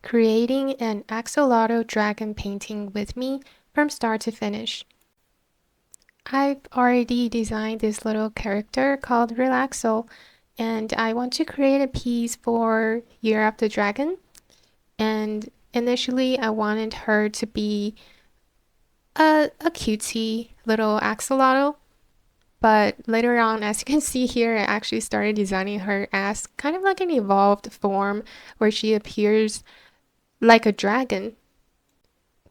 creating an axolotl dragon painting with me from start to finish. I've already designed this little character called Relaxo, and I want to create a piece for Year of the Dragon. And initially, I wanted her to be a cutesy little axolotl. But later on, as you can see here, I actually started designing her as kind of like an evolved form where she appears like a dragon.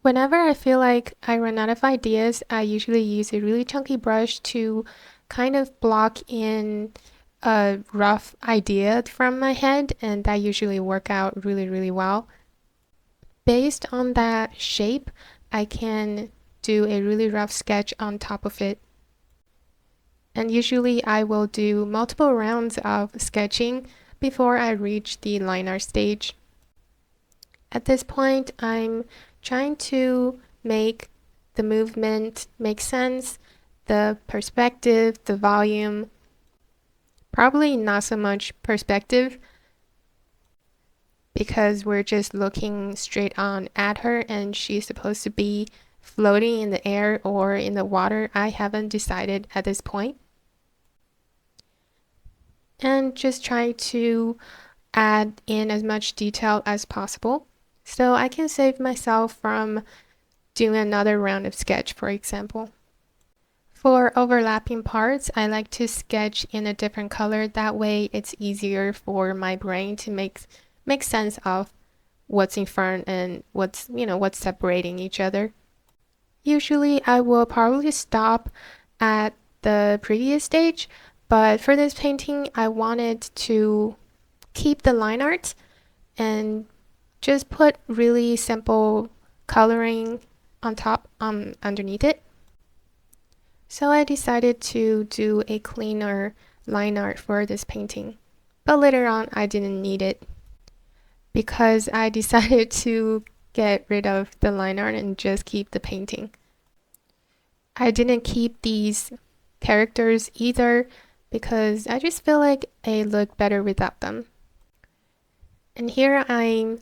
Whenever I feel like I run out of ideas, I usually use a really chunky brush to kind of block in a rough idea from my head, and that usually work out really, really well. Based on that shape, I can do a really rough sketch on top of it. And usually I will do multiple rounds of sketching before I reach the line art stage. At this point, I'm trying to make the movement make sense, the perspective, the volume. Probably not so much perspective because we're just looking straight on at her and she's supposed to be floating in the air or in the water. I haven't decided at this point. And just try to add in as much detail as possible so I can save myself from doing another round of sketch, for example. For overlapping parts, I like to sketch in a different color. That way it's easier for my brain to make sense of what's in front and what's separating each other. Usually I will probably stop at the previous stage, but for this painting I wanted to keep the line art and just put really simple coloring on top underneath it. So I decided to do a cleaner line art for this painting. But later on I didn't need it because I decided to get rid of the line art and just keep the painting. I didn't keep these characters either because I just feel like they look better without them. And here I'm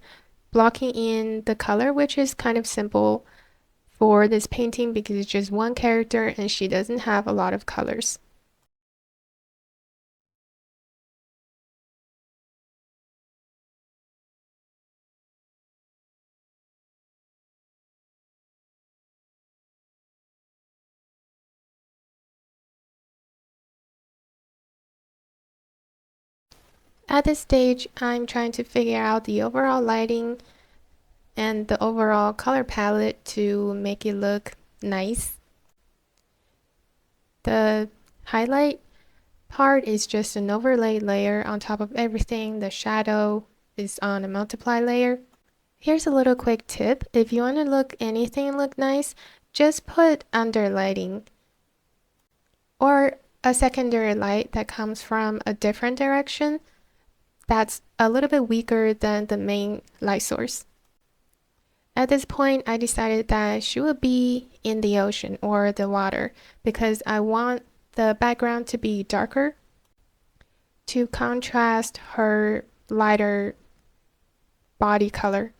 blocking in the color, which is kind of simple for this painting because it's just one character and she doesn't have a lot of colors. At this stage, I'm trying to figure out the overall lighting and the overall color palette to make it look nice. The highlight part is just an overlay layer on top of everything. The shadow is on a multiply layer. Here's a little quick tip. If you want to look anything look nice, just put under lighting or a secondary light that comes from a different direction that's a little bit weaker than the main light source. At this point, I decided that she would be in the ocean or the water because I want the background to be darker to contrast her lighter body color.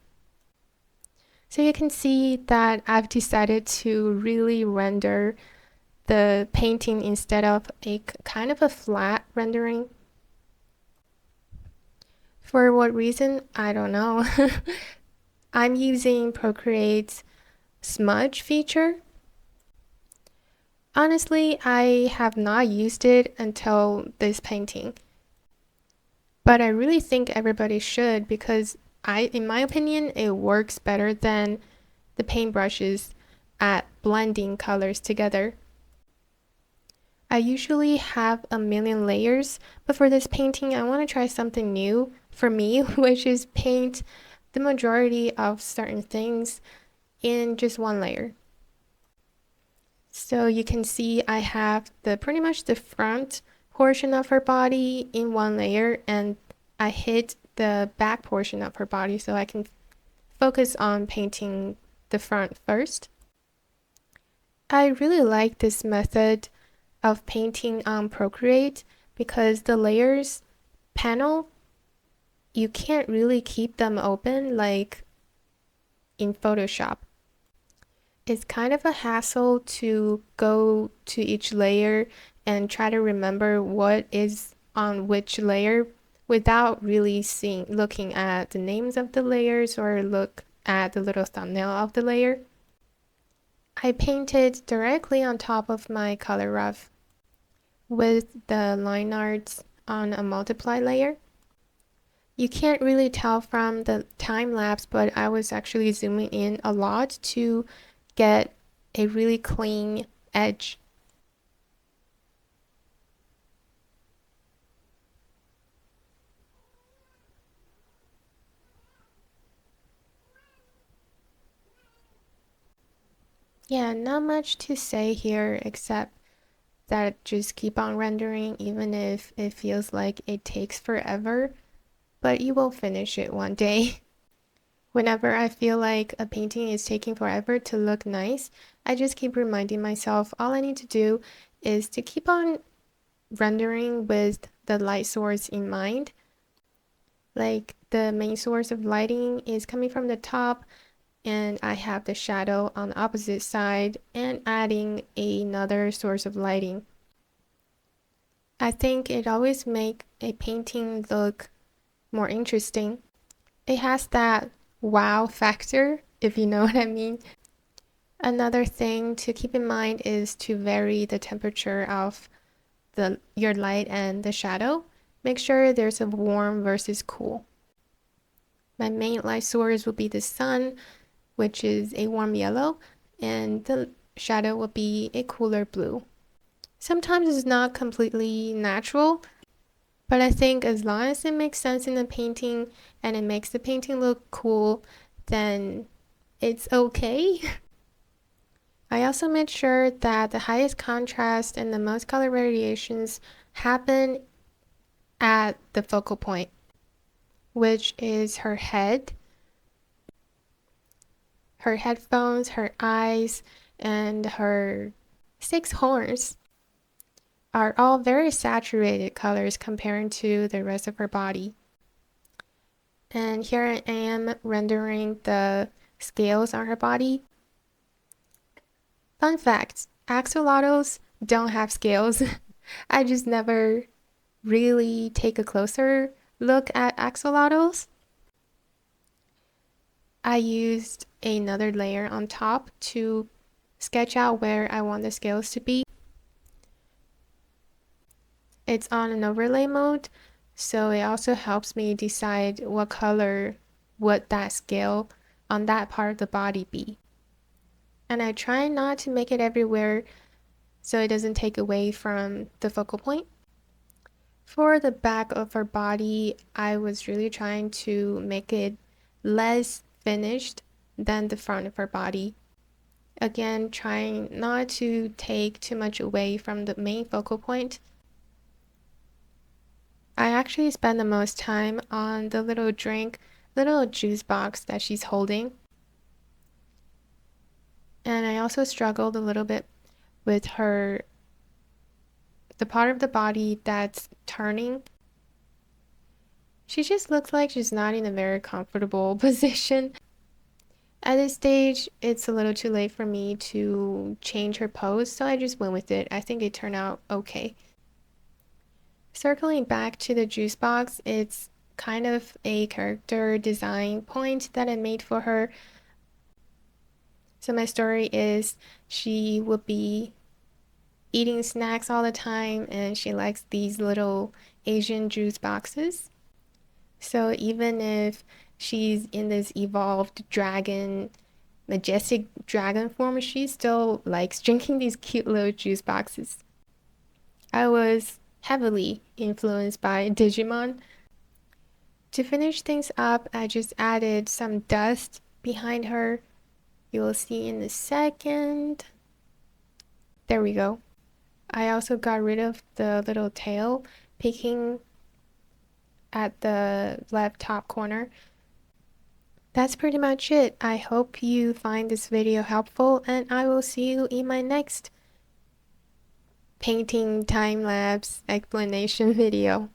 So you can see that I've decided to really render the painting instead of a kind of a flat rendering. For what reason? I don't know. I'm using Procreate's smudge feature. Honestly, I have not used it until this painting. But I really think everybody should because in my opinion, it works better than the paintbrushes at blending colors together. I usually have a million layers, but for this painting, I want to try something new for me, which is paint the majority of certain things in just one layer. So you can see I have pretty much the front portion of her body in one layer and I hid the back portion of her body so I can focus on painting the front first. I really like this method of painting on Procreate because the layers panel you can't really keep them open like in Photoshop. It's kind of a hassle to go to each layer and try to remember what is on which layer without really looking at the names of the layers or look at the little thumbnail of the layer. I painted directly on top of my color rough with the line arts on a multiply layer. You can't really tell from the time lapse, but I was actually zooming in a lot to get a really clean edge. Yeah, not much to say here except that just keep on rendering even if it feels like it takes forever, but you will finish it one day. Whenever I feel like a painting is taking forever to look nice, I just keep reminding myself all I need to do is to keep on rendering with the light source in mind. Like the main source of lighting is coming from the top, and I have the shadow on the opposite side and adding another source of lighting. I think it always makes a painting look more interesting. It has that wow factor, if you know what I mean. Another thing to keep in mind is to vary the temperature of your light and the shadow. Make sure there's a warm versus cool. My main light source will be the sun, which is a warm yellow, and the shadow will be a cooler blue. Sometimes it's not completely natural, but I think as long as it makes sense in the painting and it makes the painting look cool, then it's okay. I also made sure that the highest contrast and the most color variations happen at the focal point, which is her head, her headphones, her eyes, and her 6 horns are all very saturated colors comparing to the rest of her body. And here I am rendering the scales on her body. Fun fact, axolotls don't have scales. I just never really take a closer look at axolotls. I used another layer on top to sketch out where I want the scales to be. It's on an overlay mode, so it also helps me decide what color would that scale on that part of the body be. And I try not to make it everywhere so it doesn't take away from the focal point. For the back of her body, I was really trying to make it less finished than the front of her body. Again, trying not to take too much away from the main focal point. I actually spend the most time on the little juice box that she's holding. And I also struggled a little bit with the part of the body that's turning. She just looks like she's not in a very comfortable position. At this stage, it's a little too late for me to change her pose, so I just went with it. I think it turned out okay. Circling back to the juice box, it's kind of a character design point that I made for her. So my story is she will be eating snacks all the time and she likes these little Asian juice boxes. So even if she's in this evolved majestic dragon form, she still likes drinking these cute little juice boxes. I was heavily influenced by Digimon. To finish things up, I just added some dust behind her. You will see in a second. There we go. I also got rid of the little tail peeking at the left top corner. That's pretty much it. I hope you find this video helpful and I will see you in my next painting time-lapse explanation video.